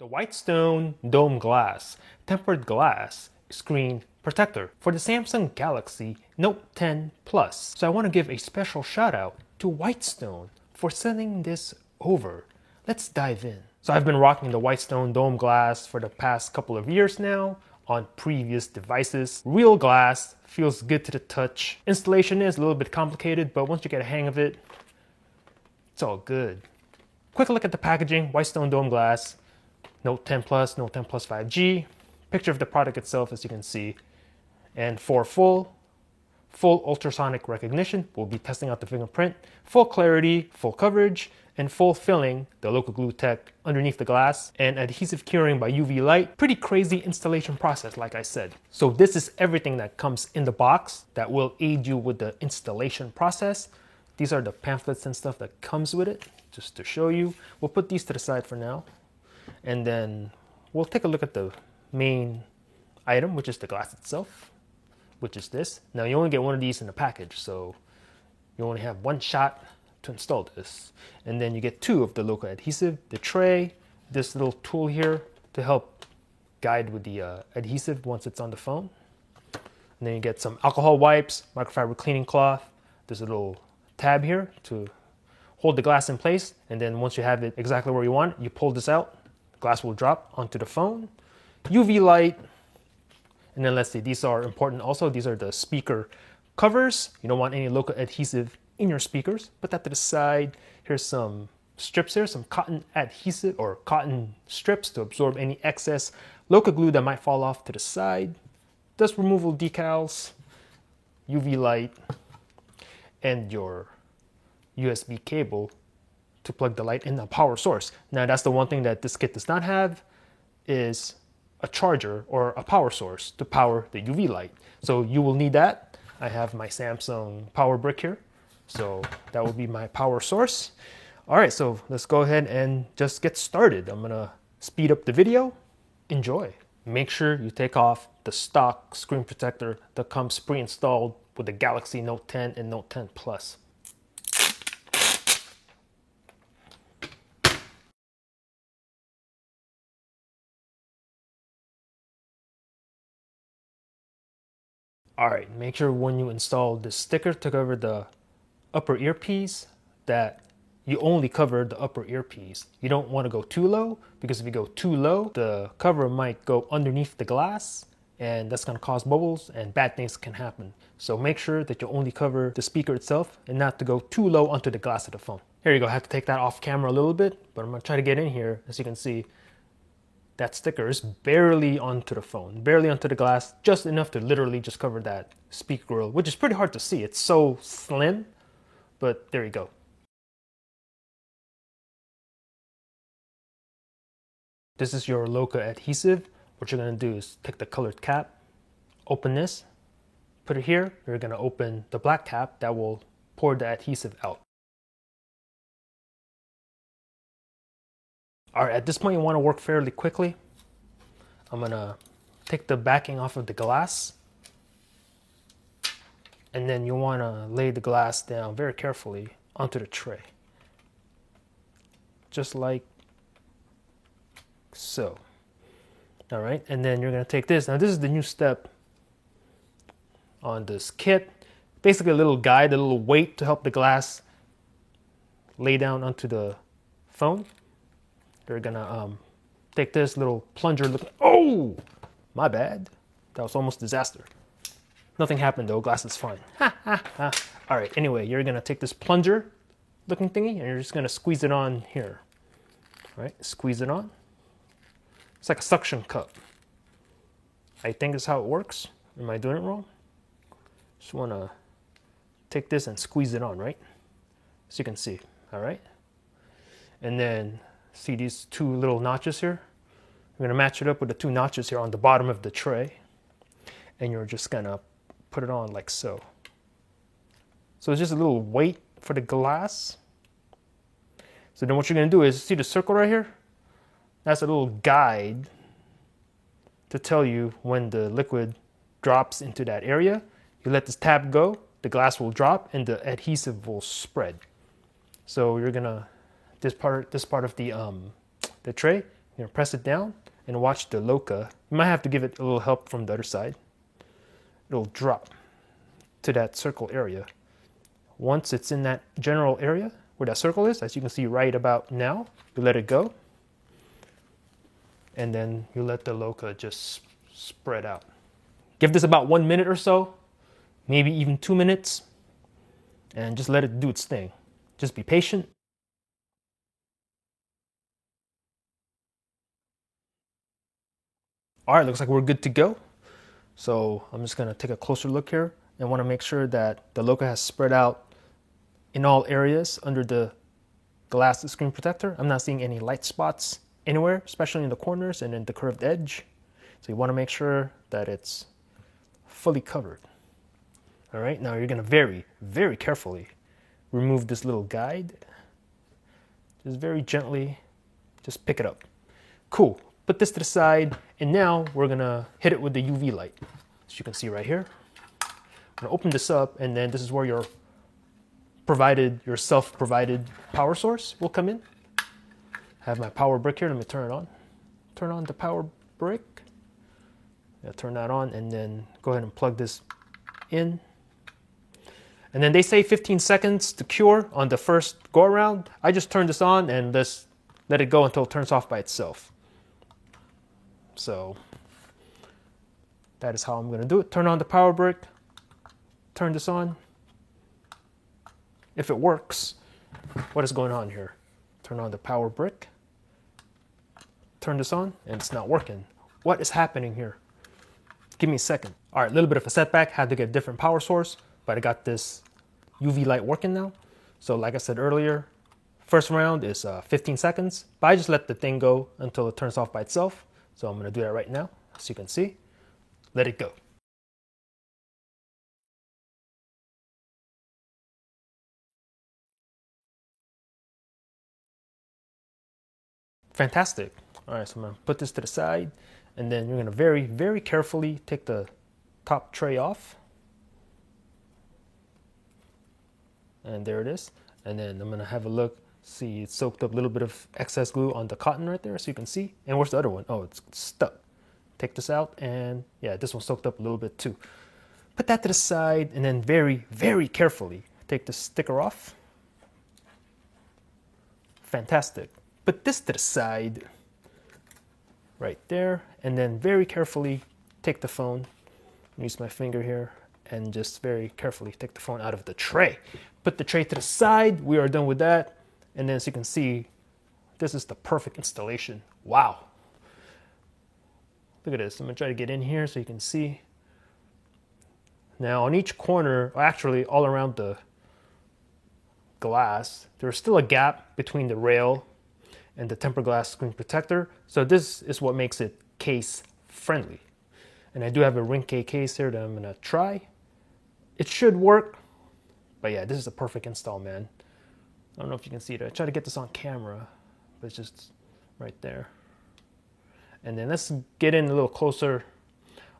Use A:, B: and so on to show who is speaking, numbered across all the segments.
A: The Whitestone Dome Glass Tempered Glass Screen Protector for the Samsung Galaxy Note 10 Plus. So I want to give a special shout out to Whitestone for sending this over. Let's dive in. So I've been rocking the Whitestone Dome Glass for the past couple of years now on previous devices. Real glass, feels good to the touch. Installation is a little bit complicated, but once you get a hang of it, it's all good. Quick look at the packaging. Whitestone Dome Glass, Note 10 Plus, Note 10 Plus 5G. Picture of the product itself, as you can see. And for full ultrasonic recognition, we'll be testing out the fingerprint, full clarity, full coverage, and full filling, the local glue tech underneath the glass, and adhesive curing by UV light. Pretty crazy installation process, like I said. So this is everything that comes in the box that will aid you with the installation process. These are the pamphlets and stuff that comes with it, just to show you. We'll put these to the side for now, and then we'll take a look at the main item, which is the glass itself, which is this. Now you only get one of these in the package, so you only have one shot to install this. And then you get two of the local adhesive, the tray, this little tool here to help guide with the adhesive once it's on the phone. And then you get some alcohol wipes, microfiber cleaning cloth. There's a little tab here to hold the glass in place. And then once you have it exactly where you want it, you pull this out, the glass will drop onto the phone. UV light. And then let's see, these are important also. These are the speaker covers. You don't want any local adhesive in your speakers. Put that to the side. Here's some strips here, some cotton adhesive or cotton strips to absorb any excess local glue that might fall off to the side. Dust removal decals, UV light, and your USB cable to plug the light in the power source. Now that's the one thing that this kit does not have, is a charger or a power source to power the UV light. So you will need that. I have my Samsung power brick here, so that will be my power source. All right, so let's go ahead and just get started. I'm gonna speed up the video. Enjoy. Make sure you take off the stock screen protector that comes pre-installed with the Galaxy Note 10 and Note 10 Plus. Alright, make sure when you install the sticker to cover the upper earpiece that you only cover the upper earpiece. You don't want to go too low, because if you go too low, the cover might go underneath the glass and that's going to cause bubbles and bad things can happen. So make sure that you only cover the speaker itself and not to go too low onto the glass of the phone. Here you go, I have to take that off camera a little bit, but I'm going to try to get in here. As you can see, that sticker is barely onto the phone, barely onto the glass, just enough to literally just cover that speaker grill, which is pretty hard to see. It's so slim, but there you go. This is your local adhesive. What you're gonna do is take the colored cap, open this, put it here. You're gonna open the black cap that will pour the adhesive out. All right, at this point you wanna work fairly quickly. I'm gonna take the backing off of the glass, and then you wanna lay the glass down very carefully onto the tray. Just like so. All right, and then you're gonna take this. Now this is the new step on this kit. Basically a little guide, a little weight to help the glass lay down onto the phone. You're gonna take this little plunger. Oh, my bad. That was almost disaster. Nothing happened though, glass is fine. Ha, ha, ha. All right, anyway, you're gonna take this plunger looking thingy and you're just gonna squeeze it on here. All right, squeeze it on. It's like a suction cup. I think is how it works. Am I doing it wrong? Just wanna take this and squeeze it on, right? As you can see, all right? And then see these two little notches here? I'm gonna match it up with the two notches here on the bottom of the tray. And you're just gonna put it on like so. So it's just a little weight for the glass. So then what you're gonna do is, see the circle right here? That's a little guide to tell you when the liquid drops into that area. You let this tab go, the glass will drop and the adhesive will spread. So you're gonna, this part of the tray, You're gonna press it down and watch the Loka. You might have to give it a little help from the other side. It'll drop to that circle area. Once it's in that general area where that circle is, as you can see right about now, you let it go. And then you let the Loka just spread out. Give this about 1 minute or so, maybe even 2 minutes, and just let it do its thing. Just be patient. All right, looks like we're good to go. So I'm just gonna take a closer look here and wanna make sure that the Loka has spread out in all areas under the glass screen protector. I'm not seeing any light spots anywhere, especially in the corners and in the curved edge. So you wanna make sure that it's fully covered. All right, now you're gonna very, very carefully remove this little guide. Just very gently, just pick it up. Cool, put this to the side, and now we're gonna hit it with the UV light. As you can see right here. I'm gonna open this up, and then this is where your self-provided power source will come in. I have my power brick here, let me turn it on. Turn on the power brick. Yeah, turn that on, and then go ahead and plug this in. And then they say 15 seconds to cure on the first go around. I just turn this on and just let it go until it turns off by itself. So that is how I'm gonna do it. Turn on the power brick, turn this on. If it works, what is going on here? Turn on the power brick, turn this on, and it's not working. What is happening here? Give me a second. All right, a little bit of a setback, had to get a different power source, but I got this UV light working now. So like I said earlier, first round is 15 seconds, but I just let the thing go until it turns off by itself. So I'm gonna do that right now. As you can see, let it go. Fantastic. All right, so I'm gonna put this to the side, and then you're gonna very, very carefully take the top tray off. And there it is. And then I'm gonna have a look, see it soaked up a little bit of excess glue on the cotton right there, so you can see. And where's the other one? Oh, it's stuck. Take this out, and yeah, this one soaked up a little bit too. Put that to the side, and then very, very carefully take the sticker off. Fantastic. Put this to the side, right there, and then very carefully take the phone. Use my finger here, and just very carefully take the phone out of the tray. Put the tray to the side. We are done with that. And then as you can see, this is the perfect installation. Wow. Look at this. I'm gonna try to get in here so you can see. Now on each corner, actually all around the glass, there's still a gap between the rail and the tempered glass screen protector. So this is what makes it case friendly. And I do have a Ringke case here that I'm gonna try. It should work, but yeah, this is a perfect install, man. I don't know if you can see it. I try to get this on camera, but it's just right there. And then let's get in a little closer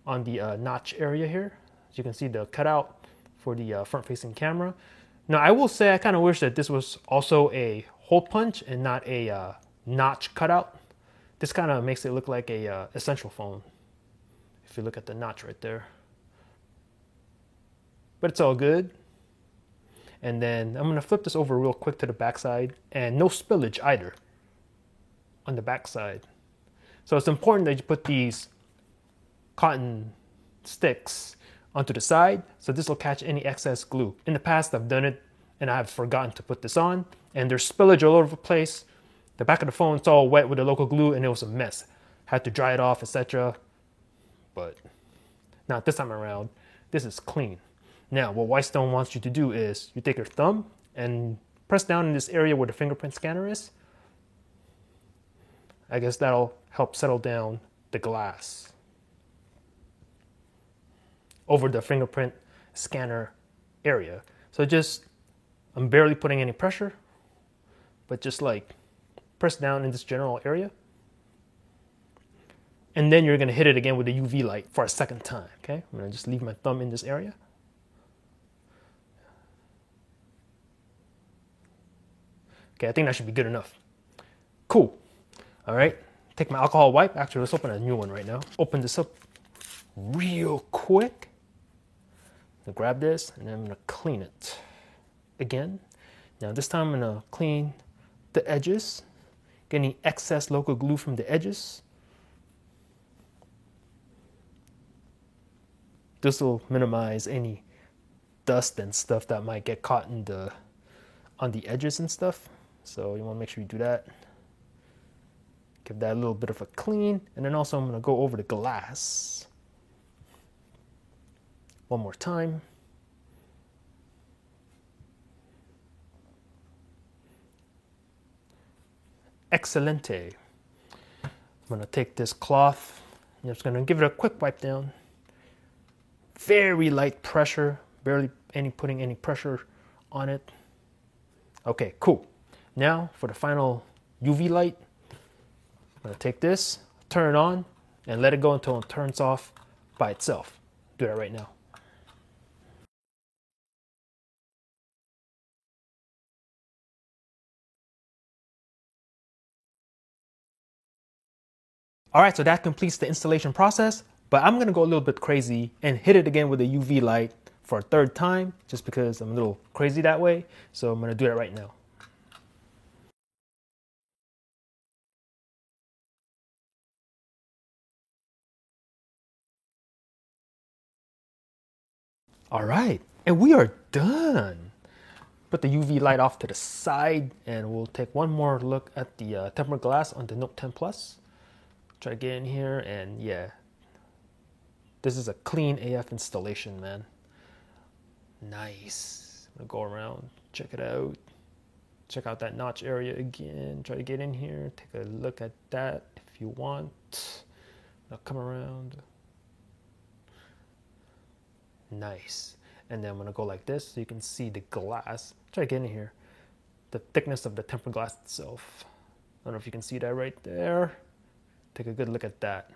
A: on the notch area here. As you can see the cutout for the front-facing camera. Now I will say I kind of wish that this was also a hole punch and not a notch cutout. This kind of makes it look like a essential phone. If you look at the notch right there. But it's all good. And then I'm gonna flip this over real quick to the backside, and no spillage either on the backside. So it's important that you put these cotton sticks onto the side, so this will catch any excess glue. In the past, I've done it and I've forgotten to put this on, and there's spillage all over the place. The back of the phone, it's all wet with the local glue, and it was a mess. Had to dry it off, etc. But not this time around. This is clean. Now, what Whitestone wants you to do is you take your thumb and press down in this area where the fingerprint scanner is. I guess that'll help settle down the glass over the fingerprint scanner area. So just, I'm barely putting any pressure, but just like press down in this general area. And then you're gonna hit it again with the UV light for a second time, okay? I'm gonna just leave my thumb in this area. Okay, I think that should be good enough. Cool. All right, take my alcohol wipe. Actually, let's open a new one right now. Open this up real quick. I'm gonna grab this and then I'm gonna clean it again. Now this time I'm gonna clean the edges, get any excess local glue from the edges. This will minimize any dust and stuff that might get caught in on the edges and stuff. So you want to make sure you do that. Give that a little bit of a clean, and then also I'm going to go over the glass one more time. Excelente. I'm going to take this cloth, and I'm just going to give it a quick wipe down. Very light pressure, barely putting any pressure on it. Okay, cool. Now for the final UV light, I'm gonna take this, turn it on, and let it go until it turns off by itself. Do that right now. All right, so that completes the installation process, but I'm gonna go a little bit crazy and hit it again with a UV light for a third time, just because I'm a little crazy that way. So I'm gonna do that right now. All right, and we are done. Put the UV light off to the side, and we'll take one more look at the tempered glass on the Note 10 Plus. Try to get in here, and yeah, this is a clean AF installation, man. Nice. I'm gonna go around, check it out. Check out that notch area again. Try to get in here, take a look at that if you want. Now come around. Nice. And then I'm gonna go like this so you can see the glass. Try to get in here. The thickness of the tempered glass itself. I don't know if you can see that right there. Take a good look at that.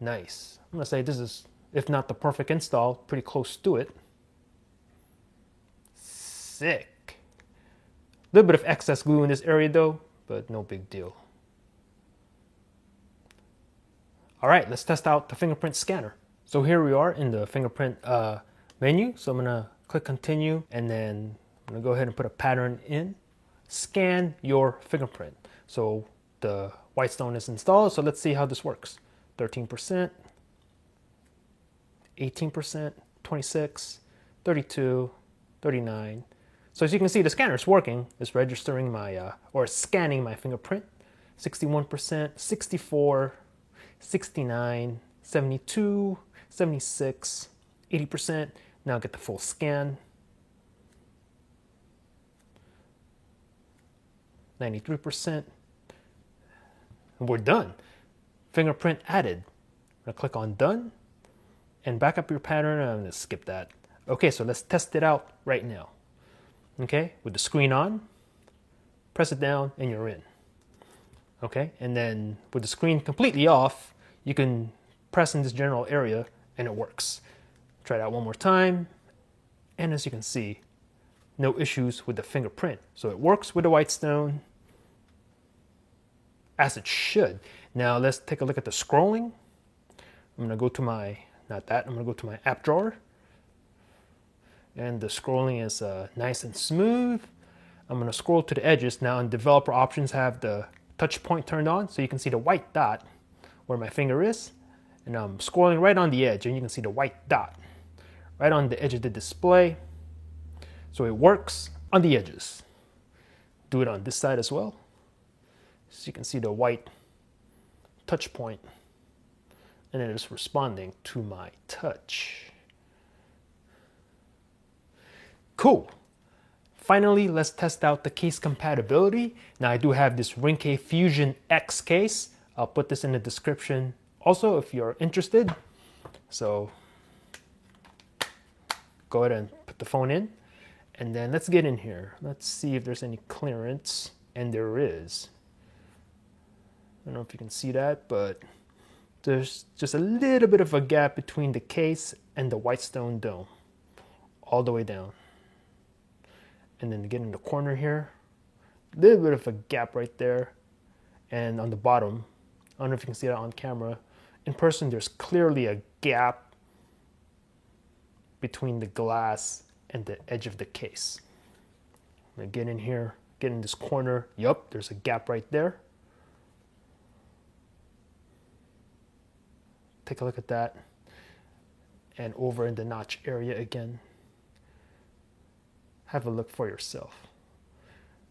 A: Nice. I'm gonna say this is, if not the perfect install, pretty close to it. Sick. A little bit of excess glue in this area though, but no big deal. All right, let's test out the fingerprint scanner. So here we are in the fingerprint menu. So I'm gonna click continue, and then I'm gonna go ahead and put a pattern in. Scan your fingerprint. So the Whitestone is installed, so let's see how this works. 13%, 18%, 26, 32, 39. So as you can see, the scanner is working. It's registering my, or scanning my fingerprint. 61%, 64, 69, 72, 76, 80%. Now get the full scan. 93%. And we're done. Fingerprint added. I'm gonna click on done and back up your pattern. I'm gonna skip that. Okay, so let's test it out right now. Okay, with the screen on, press it down and you're in. Okay, and then with the screen completely off, you can press in this general area and it works. Try it out one more time. And as you can see, no issues with the fingerprint. So it works with the Whitestone as it should. Now let's take a look at the scrolling. I'm gonna go to my, I'm gonna go to my app drawer. And the scrolling is nice and smooth. I'm gonna scroll to the edges. Now in developer options have the touch point turned on, so you can see the white dot where my finger is. And I'm scrolling right on the edge and you can see the white dot right on the edge of the display. So it works on the edges. Do it on this side as well. So you can see the white touch point, and it is responding to my touch. Cool. Finally, let's test out the case compatibility. Now I do have this Ringke Fusion X case. I'll put this in the description also if you're interested. So go ahead and put the phone in, and then let's get in here. Let's see if there's any clearance, and there is. I don't know if you can see that, but there's just a little bit of a gap between the case and the Whitestone dome, all the way down. And then to get in the corner here, a little bit of a gap right there. And on the bottom, I don't know if you can see that on camera. In person, there's clearly a gap between the glass and the edge of the case. I'm gonna get in here, get in this corner. Yup, there's a gap right there. Take a look at that. And over in the notch area again. Have a look for yourself.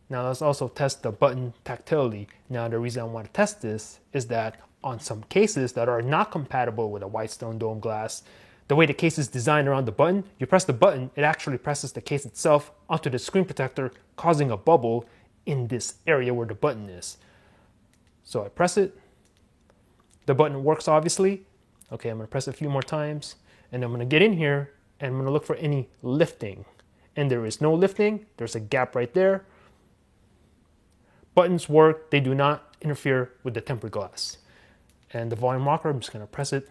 A: Now let's also test the button tactility. Now the reason I want to test this is that on some cases that are not compatible with a Whitestone dome glass, the way the case is designed around the button, you press the button, it actually presses the case itself onto the screen protector, causing a bubble in this area where the button is. So I press it. The button works obviously. Okay, I'm gonna press it a few more times, and I'm gonna get in here and I'm gonna look for any lifting. And there is no lifting. There's a gap right there. Buttons work. They do not interfere with the tempered glass. And the volume rocker, I'm just going to press it.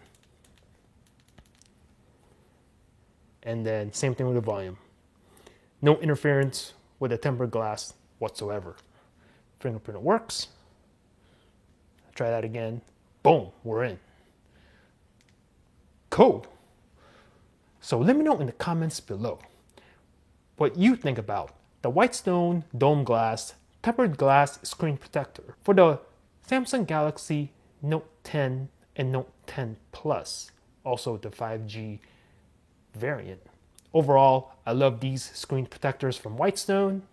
A: And then same thing with the volume. No interference with the tempered glass whatsoever. Fingerprint works. Try that again. Boom, we're in. Cool. So let me know in the comments below what you think about the Whitestone dome glass tempered glass screen protector for the Samsung Galaxy Note 10 and Note 10 Plus, also the 5G variant. Overall, I love these screen protectors from Whitestone.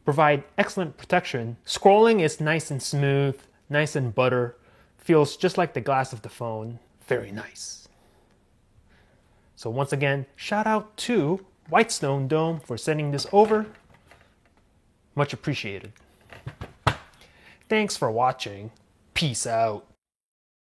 A: Provide excellent protection. Scrolling is nice and smooth, nice and butter. Feels just like the glass of the phone. Very nice. So once again, shout out to Whitestone Dome for sending this over. Much appreciated. Thanks for watching. Peace out.